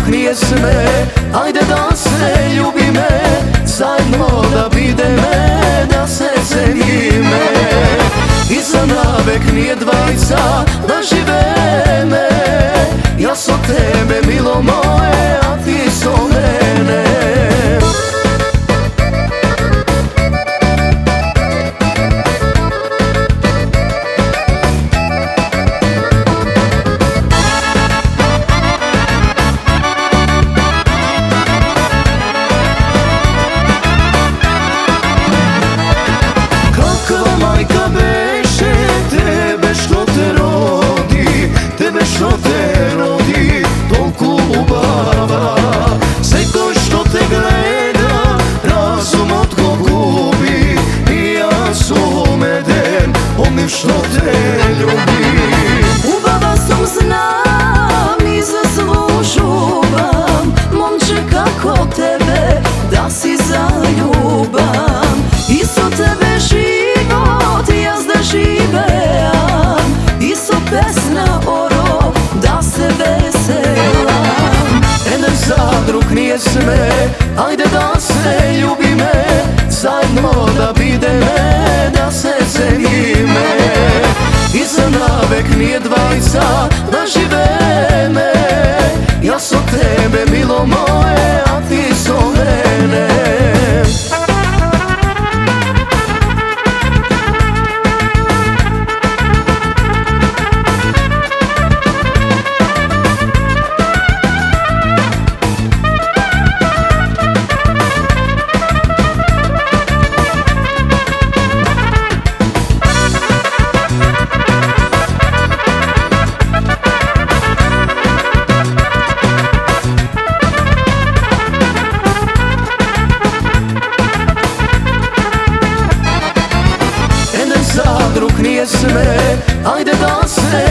zadruh nije sve. Ajde da se ljubi me, zajedno da bideme, da se cenime. I za navek nije dvajca, da živeme. Ja so tebe, milo moje, a ti so mene. Što te rodi, toliko ljubava. Sveko što te gleda, razum od ko gubi. I ja sumeden, onim što te ljubi. Ubava sam, znam i zaslužuvam, momče kako tebe, da si zaljubam. Isto tebe život, jazda živeam. Isto pesna oro, da se veselam. Zadruh nije sve, ajde da se ljubi me, zajedno da bideme, da se cenime. I za navek nije dvajca, da živeme. Ja so tebe, milo moje, a ti so mene. Zadruh nije sve, ajde da se